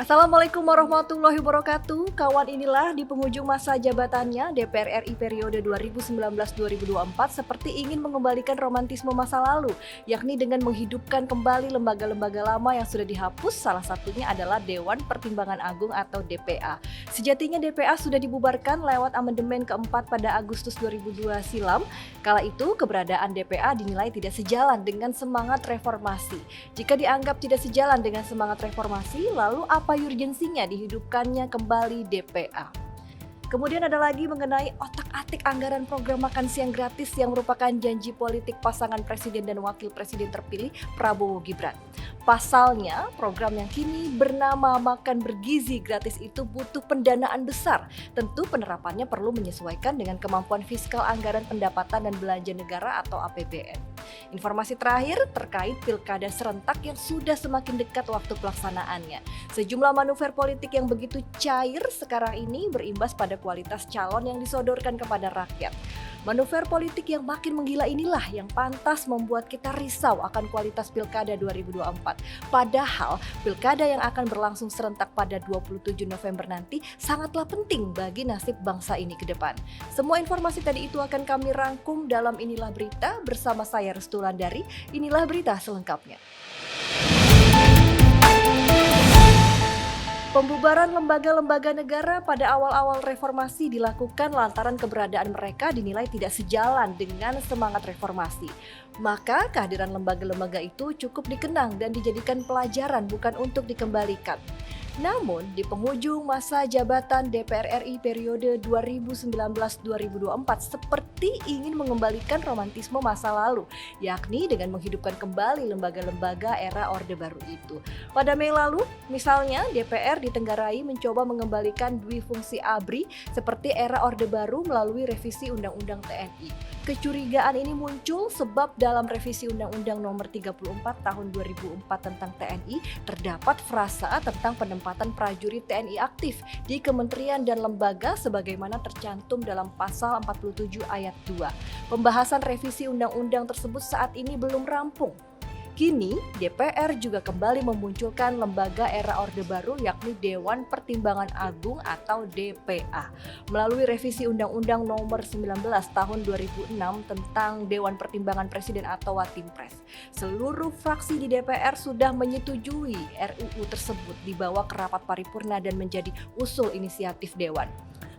Assalamualaikum warahmatullahi wabarakatuh. Kawan, inilah di penghujung masa jabatannya DPR RI periode 2019-2024 seperti ingin mengembalikan romantisme masa lalu, yakni dengan menghidupkan kembali lembaga-lembaga lama yang sudah dihapus, salah satunya adalah Dewan Pertimbangan Agung atau DPA. Sejatinya DPA sudah dibubarkan lewat amandemen keempat pada Agustus 2002 silam. Kala itu keberadaan DPA dinilai tidak sejalan dengan semangat reformasi. Jika dianggap tidak sejalan dengan semangat reformasi, lalu apa urgensinya dihidupkannya kembali DPA? Kemudian ada lagi mengenai otak-atik anggaran program makan siang gratis yang merupakan janji politik pasangan presiden dan wakil presiden terpilih Prabowo Gibran. Pasalnya, program yang kini bernama Makan Bergizi Gratis itu butuh pendanaan besar. Tentu penerapannya perlu menyesuaikan dengan kemampuan fiskal anggaran pendapatan dan belanja negara atau APBN. Informasi terakhir terkait pilkada serentak yang sudah semakin dekat waktu pelaksanaannya. Sejumlah manuver politik yang begitu cair sekarang ini berimbas pada kualitas calon yang disodorkan kepada rakyat. Manuver politik yang makin menggila inilah yang pantas membuat kita risau akan kualitas pilkada 2024. Padahal pilkada yang akan berlangsung serentak pada 27 November nanti sangatlah penting bagi nasib bangsa ini ke depan. Semua informasi tadi itu akan kami rangkum dalam Inilah Berita bersama saya Restu Landari. Inilah berita selengkapnya. Pembubaran lembaga-lembaga negara pada awal-awal reformasi dilakukan lantaran keberadaan mereka dinilai tidak sejalan dengan semangat reformasi. Maka kehadiran lembaga-lembaga itu cukup dikenang dan dijadikan pelajaran, bukan untuk dikembalikan. Namun, di penghujung masa jabatan DPR RI periode 2019-2024 seperti ingin mengembalikan romantisme masa lalu, yakni dengan menghidupkan kembali lembaga-lembaga era Orde Baru itu. Pada Mei lalu, misalnya DPR ditenggarai mencoba mengembalikan duifungsi ABRI seperti era Orde Baru melalui revisi Undang-Undang TNI. Kecurigaan ini muncul sebab dalam revisi Undang-Undang Nomor 34 Tahun 2004 tentang TNI terdapat frasa tentang penempatan prajurit TNI aktif di kementerian dan lembaga sebagaimana tercantum dalam pasal 47 ayat 2. Pembahasan revisi undang-undang tersebut saat ini belum rampung. Kini, DPR juga kembali memunculkan lembaga era Orde Baru yakni Dewan Pertimbangan Agung atau DPA. Melalui revisi Undang-Undang Nomor 19 Tahun 2006 tentang Dewan Pertimbangan Presiden atau Watimpres. Seluruh fraksi di DPR sudah menyetujui RUU tersebut dibawa ke rapat paripurna dan menjadi usul inisiatif Dewan.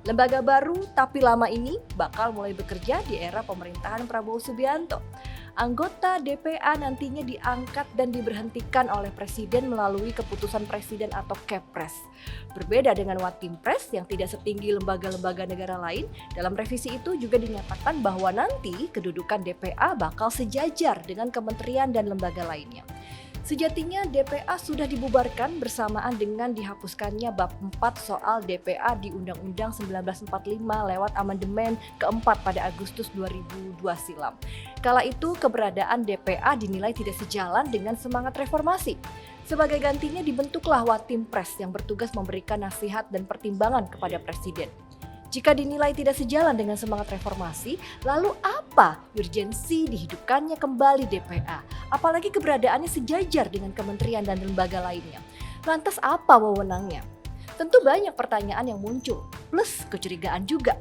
Lembaga baru tapi lama ini bakal mulai bekerja di era pemerintahan Prabowo Subianto. Anggota DPA nantinya diangkat dan diberhentikan oleh Presiden melalui keputusan Presiden atau Kepres. Berbeda dengan Watimpres yang tidak setinggi lembaga-lembaga negara lain, dalam revisi itu juga dinyatakan bahwa nanti kedudukan DPA bakal sejajar dengan kementerian dan lembaga lainnya. Sejatinya DPA sudah dibubarkan bersamaan dengan dihapuskannya bab 4 soal DPA di Undang-Undang 1945 lewat amandemen keempat pada Agustus 2002 silam. Kala itu keberadaan DPA dinilai tidak sejalan dengan semangat reformasi. Sebagai gantinya dibentuklah Watimpres yang bertugas memberikan nasihat dan pertimbangan kepada Presiden. Jika dinilai tidak sejalan dengan semangat reformasi, lalu apa urgensi dihidupkannya kembali DPA? Apalagi keberadaannya sejajar dengan kementerian dan lembaga lainnya. Lantas apa wewenangnya? Tentu banyak pertanyaan yang muncul, plus kecurigaan juga.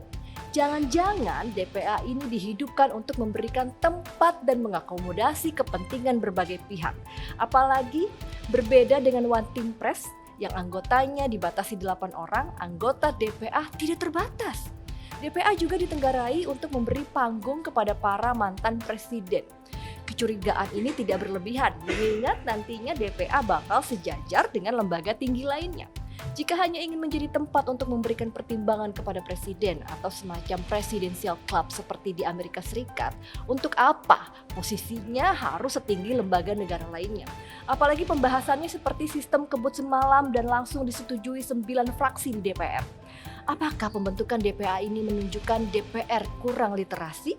Jangan-jangan DPA ini dihidupkan untuk memberikan tempat dan mengakomodasi kepentingan berbagai pihak. Apalagi berbeda dengan Watimpres, yang anggotanya dibatasi 8 orang, anggota DPA tidak terbatas. DPA juga ditenggarai untuk memberi panggung kepada para mantan presiden. Kecurigaan ini tidak berlebihan, mengingat nantinya DPA bakal sejajar dengan lembaga tinggi lainnya. Jika hanya ingin menjadi tempat untuk memberikan pertimbangan kepada presiden atau semacam presidential club seperti di Amerika Serikat, untuk apa posisinya harus setinggi lembaga negara lainnya? Apalagi pembahasannya seperti sistem kebut semalam dan langsung disetujui 9 fraksi di DPR. Apakah pembentukan DPA ini menunjukkan DPR kurang literasi?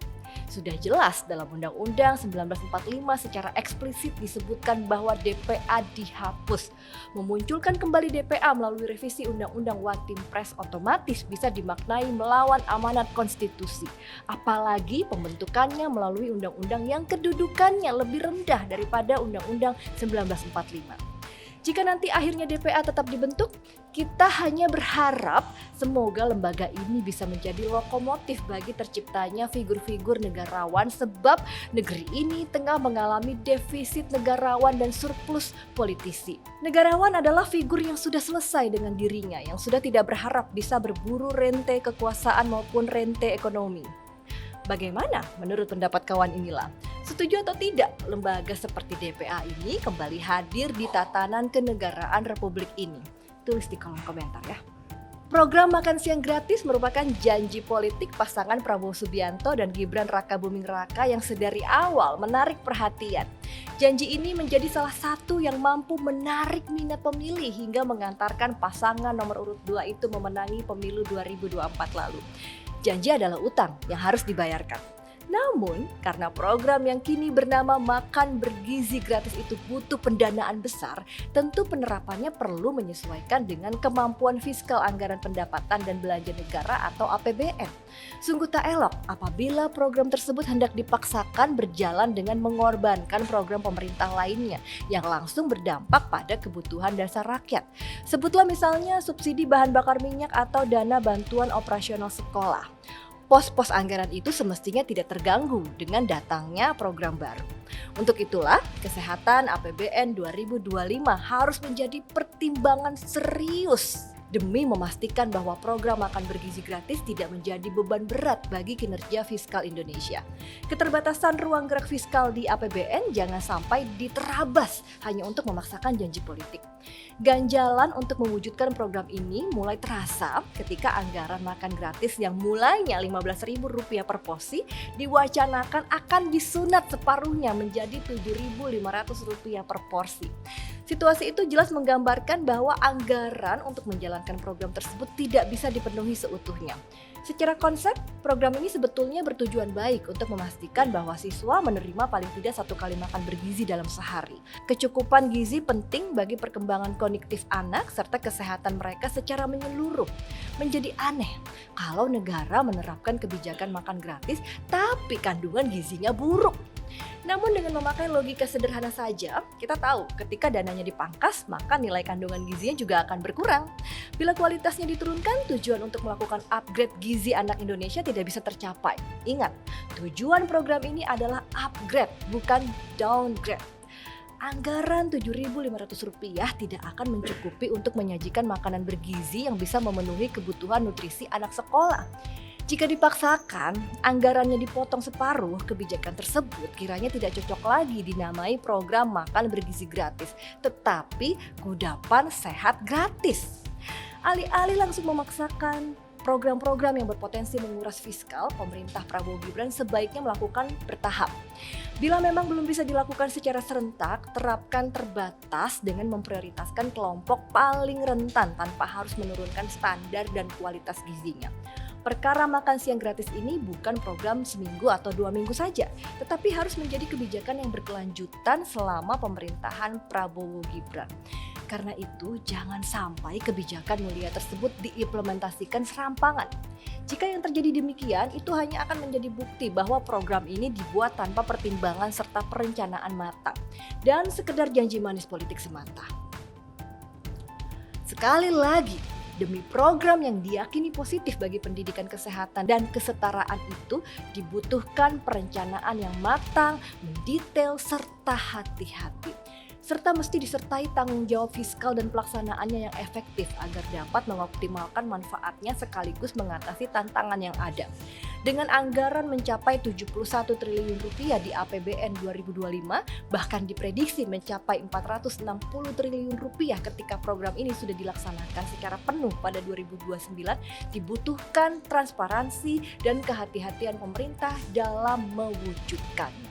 Sudah jelas dalam Undang-Undang 1945 secara eksplisit disebutkan bahwa DPA dihapus. Memunculkan kembali DPA melalui revisi Undang-Undang Watimpres otomatis bisa dimaknai melawan amanat konstitusi. Apalagi pembentukannya melalui undang-undang yang kedudukannya lebih rendah daripada Undang-Undang 1945. Jika nanti akhirnya DPA tetap dibentuk, kita hanya berharap semoga lembaga ini bisa menjadi lokomotif bagi terciptanya figur-figur negarawan sebab negeri ini tengah mengalami defisit negarawan dan surplus politisi. Negarawan adalah figur yang sudah selesai dengan dirinya, yang sudah tidak berharap bisa berburu rente kekuasaan maupun rente ekonomi. Bagaimana menurut pendapat kawan inilah? Setuju atau tidak lembaga seperti DPA ini kembali hadir di tatanan kenegaraan Republik ini? Tulis di kolom komentar ya. Program makan siang gratis merupakan janji politik pasangan Prabowo Subianto dan Gibran Rakabuming Raka yang sedari awal menarik perhatian. Janji ini menjadi salah satu yang mampu menarik minat pemilih hingga mengantarkan pasangan nomor urut 2 itu memenangi pemilu 2024 lalu. Janji adalah utang yang harus dibayarkan. Namun, karena program yang kini bernama Makan Bergizi Gratis itu butuh pendanaan besar, tentu penerapannya perlu menyesuaikan dengan kemampuan fiskal anggaran pendapatan dan belanja negara atau APBN. Sungguh tak elok apabila program tersebut hendak dipaksakan berjalan dengan mengorbankan program pemerintah lainnya yang langsung berdampak pada kebutuhan dasar rakyat. Sebutlah misalnya subsidi bahan bakar minyak atau dana bantuan operasional sekolah. Pos-pos anggaran itu semestinya tidak terganggu dengan datangnya program baru. Untuk itulah, kesehatan APBN 2025 harus menjadi pertimbangan serius demi memastikan bahwa program makan bergizi gratis tidak menjadi beban berat bagi kinerja fiskal Indonesia. Keterbatasan ruang gerak fiskal di APBN jangan sampai diterabas hanya untuk memaksakan janji politik. Ganjalan untuk mewujudkan program ini mulai terasa ketika anggaran makan gratis yang mulainya Rp15.000 per porsi diwacanakan akan disunat separuhnya menjadi Rp7.500 per porsi. Situasi itu jelas menggambarkan bahwa anggaran untuk menjalankan program tersebut tidak bisa dipenuhi seutuhnya. Secara konsep, program ini sebetulnya bertujuan baik untuk memastikan bahwa siswa menerima paling tidak 1 kali makan bergizi dalam sehari. Kecukupan gizi penting bagi perkembangan kognitif anak serta kesehatan mereka secara menyeluruh. Menjadi aneh kalau negara menerapkan kebijakan makan gratis tapi kandungan gizinya buruk. Namun dengan memakai logika sederhana saja, kita tahu ketika dananya dipangkas, maka nilai kandungan gizinya juga akan berkurang. Bila kualitasnya diturunkan, tujuan untuk melakukan upgrade gizi anak Indonesia tidak bisa tercapai. Ingat, tujuan program ini adalah upgrade, bukan downgrade. Anggaran Rp7.500 tidak akan mencukupi untuk menyajikan makanan bergizi yang bisa memenuhi kebutuhan nutrisi anak sekolah. Jika dipaksakan, anggarannya dipotong separuh, kebijakan tersebut kiranya tidak cocok lagi dinamai program makan bergizi gratis, tetapi kudapan sehat gratis. Alih-alih langsung memaksakan program-program yang berpotensi menguras fiskal, pemerintah Prabowo Gibran sebaiknya melakukan bertahap. Bila memang belum bisa dilakukan secara serentak, terapkan terbatas dengan memprioritaskan kelompok paling rentan tanpa harus menurunkan standar dan kualitas gizinya. Perkara makan siang gratis ini bukan program seminggu atau 2 minggu saja, tetapi harus menjadi kebijakan yang berkelanjutan selama pemerintahan Prabowo Gibran. Karena itu, jangan sampai kebijakan mulia tersebut diimplementasikan serampangan. Jika yang terjadi demikian, itu hanya akan menjadi bukti bahwa program ini dibuat tanpa pertimbangan serta perencanaan matang dan sekedar janji manis politik semata. Sekali lagi, demi program yang diyakini positif bagi pendidikan kesehatan dan kesetaraan itu dibutuhkan perencanaan yang matang, mendetail, serta hati-hati. Serta mesti disertai tanggung jawab fiskal dan pelaksanaannya yang efektif agar dapat mengoptimalkan manfaatnya sekaligus mengatasi tantangan yang ada. Dengan anggaran mencapai Rp71 triliun di APBN 2025, bahkan diprediksi mencapai Rp460 triliun ketika program ini sudah dilaksanakan secara penuh pada 2029, dibutuhkan transparansi dan kehati-hatian pemerintah dalam mewujudkannya.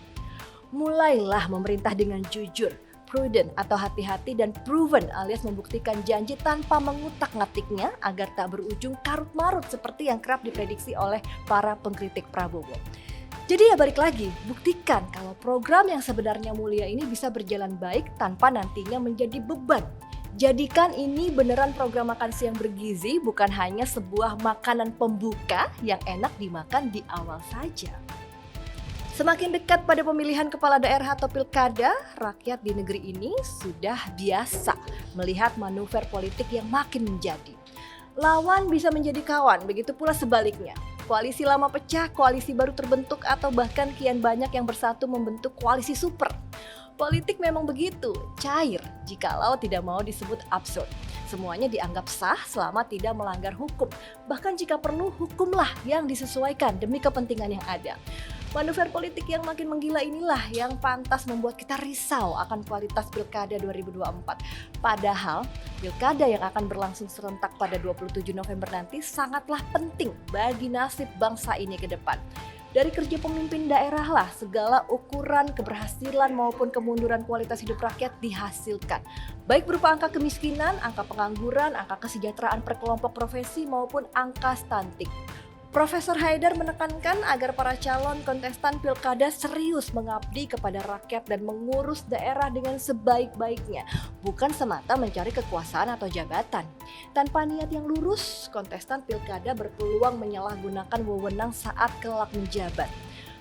Mulailah memerintah dengan jujur, prudent atau hati-hati, dan proven alias membuktikan janji tanpa mengutak-ngatiknya agar tak berujung karut-marut seperti yang kerap diprediksi oleh para pengkritik Prabowo. Jadi ya balik lagi, buktikan kalau program yang sebenarnya mulia ini bisa berjalan baik tanpa nantinya menjadi beban. Jadikan ini beneran program makan siang bergizi, bukan hanya sebuah makanan pembuka yang enak dimakan di awal saja. Semakin dekat pada pemilihan kepala daerah atau pilkada, rakyat di negeri ini sudah biasa melihat manuver politik yang makin menjadi. Lawan bisa menjadi kawan, begitu pula sebaliknya. Koalisi lama pecah, koalisi baru terbentuk, atau bahkan kian banyak yang bersatu membentuk koalisi super. Politik memang begitu, cair jikalau tidak mau disebut absurd. Semuanya dianggap sah selama tidak melanggar hukum. Bahkan jika perlu, hukumlah yang disesuaikan demi kepentingan yang ada. Manuver politik yang makin menggila inilah yang pantas membuat kita risau akan kualitas Pilkada 2024. Padahal, Pilkada yang akan berlangsung serentak pada 27 November nanti sangatlah penting bagi nasib bangsa ini ke depan. Dari kerja pemimpin daerah lah segala ukuran keberhasilan maupun kemunduran kualitas hidup rakyat dihasilkan. Baik berupa angka kemiskinan, angka pengangguran, angka kesejahteraan per kelompok profesi maupun angka stunting. Profesor Haidar menekankan agar para calon kontestan pilkada serius mengabdi kepada rakyat dan mengurus daerah dengan sebaik-baiknya, bukan semata mencari kekuasaan atau jabatan. Tanpa niat yang lurus, kontestan pilkada berpeluang menyalahgunakan wewenang saat kelak menjabat.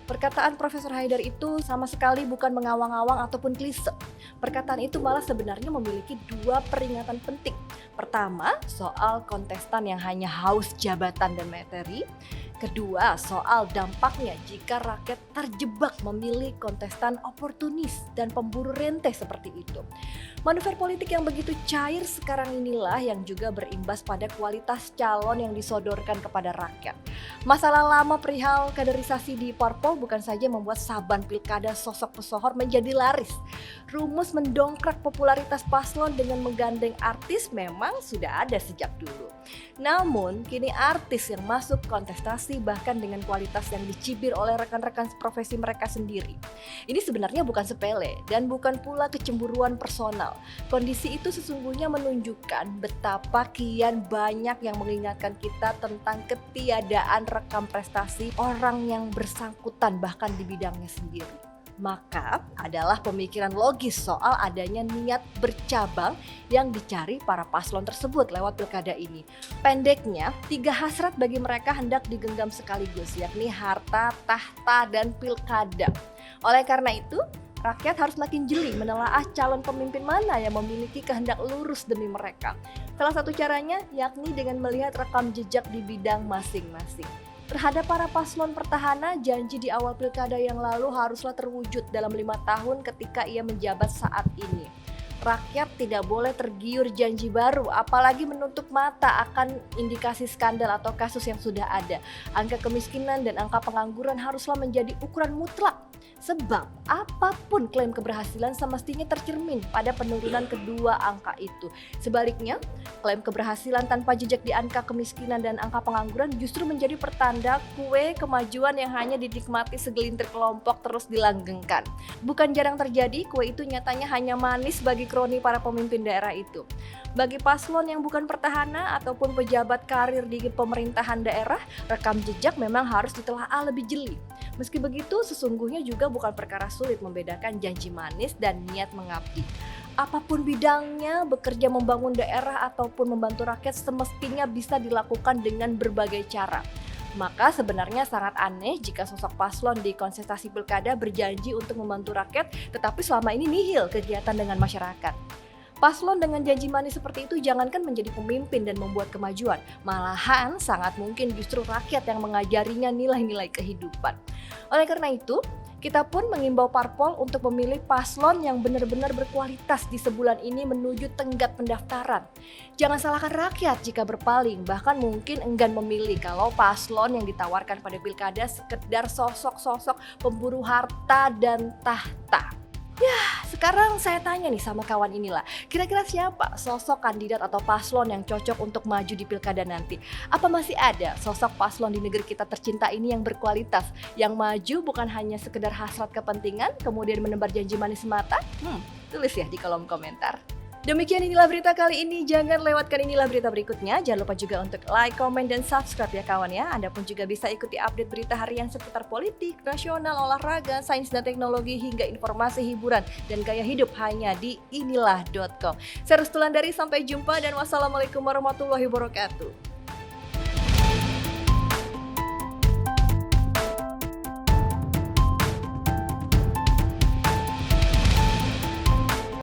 Perkataan Profesor Haidar itu sama sekali bukan mengawang-awang ataupun klise. Perkataan itu malah sebenarnya memiliki dua peringatan penting. Pertama, soal kontestan yang hanya haus jabatan dan materi. Kedua, soal dampaknya jika rakyat terjebak memilih kontestan oportunis dan pemburu rente seperti itu. Manuver politik yang begitu cair sekarang inilah yang juga berimbas pada kualitas calon yang disodorkan kepada rakyat. Masalah lama perihal kaderisasi di parpol bukan saja membuat saban pilkada sosok pesohor menjadi laris. Rumus mendongkrak popularitas paslon dengan menggandeng artis memang sudah ada sejak dulu. Namun, kini artis yang masuk kontestasi bahkan dengan kualitas yang dicibir oleh rekan-rekan profesi mereka sendiri. Ini sebenarnya bukan sepele dan bukan pula kecemburuan personal. Kondisi itu sesungguhnya menunjukkan betapa kian banyak yang mengingatkan kita tentang ketiadaan rekam prestasi orang yang bersangkutan bahkan di bidangnya sendiri. Maka adalah pemikiran logis soal adanya niat bercabang yang dicari para paslon tersebut lewat pilkada ini. Pendeknya, 3 hasrat bagi mereka hendak digenggam sekaligus, yakni harta, tahta, dan pilkada. Oleh karena itu, rakyat harus makin jeli menelaah calon pemimpin mana yang memiliki kehendak lurus demi mereka. Salah satu caranya yakni dengan melihat rekam jejak di bidang masing-masing. Terhadap para paslon petahana, janji di awal pilkada yang lalu haruslah terwujud dalam 5 tahun ketika ia menjabat saat ini. Rakyat tidak boleh tergiur janji baru, apalagi menutup mata akan indikasi skandal atau kasus yang sudah ada. Angka kemiskinan dan angka pengangguran haruslah menjadi ukuran mutlak. Sebab apapun klaim keberhasilan semestinya tercermin pada penurunan kedua angka itu. Sebaliknya, klaim keberhasilan tanpa jejak di angka kemiskinan dan angka pengangguran justru menjadi pertanda kue kemajuan yang hanya dinikmati segelintir kelompok terus dilanggengkan. Bukan jarang terjadi, kue itu nyatanya hanya manis bagi kroni para pemimpin daerah itu. Bagi paslon yang bukan petahana ataupun pejabat karir di pemerintahan daerah, rekam jejak memang harus ditelaah lebih jeli. Meski begitu, sesungguhnya juga bukan perkara sulit membedakan janji manis dan niat mengabdi. Apapun bidangnya, bekerja membangun daerah ataupun membantu rakyat semestinya bisa dilakukan dengan berbagai cara. Maka sebenarnya sangat aneh jika sosok paslon di kontestasi pilkada berjanji untuk membantu rakyat, tetapi selama ini nihil kegiatan dengan masyarakat. Paslon dengan janji manis seperti itu jangankan menjadi pemimpin dan membuat kemajuan, malahan sangat mungkin justru rakyat yang mengajarinya nilai-nilai kehidupan. Oleh karena itu, kita pun mengimbau parpol untuk memilih paslon yang benar-benar berkualitas di sebulan ini menuju tenggat pendaftaran. Jangan salahkan rakyat jika berpaling, bahkan mungkin enggan memilih kalau paslon yang ditawarkan pada pilkada sekedar sosok-sosok pemburu harta dan tahta. Ya, sekarang saya tanya nih sama kawan inilah, kira-kira siapa sosok kandidat atau paslon yang cocok untuk maju di pilkada nanti? Apa masih ada sosok paslon di negeri kita tercinta ini yang berkualitas, yang maju bukan hanya sekedar hasrat kepentingan, kemudian menebar janji manis semata? Tulis ya di kolom komentar. Demikian inilah berita kali ini, jangan lewatkan inilah berita berikutnya. Jangan lupa juga untuk like, komen, dan subscribe ya kawan ya. Anda pun juga bisa ikuti update berita harian seputar politik, nasional, olahraga, sains dan teknologi, hingga informasi hiburan dan gaya hidup hanya di inilah.com. Saya Rustulandari, sampai jumpa dan wassalamualaikum warahmatullahi wabarakatuh.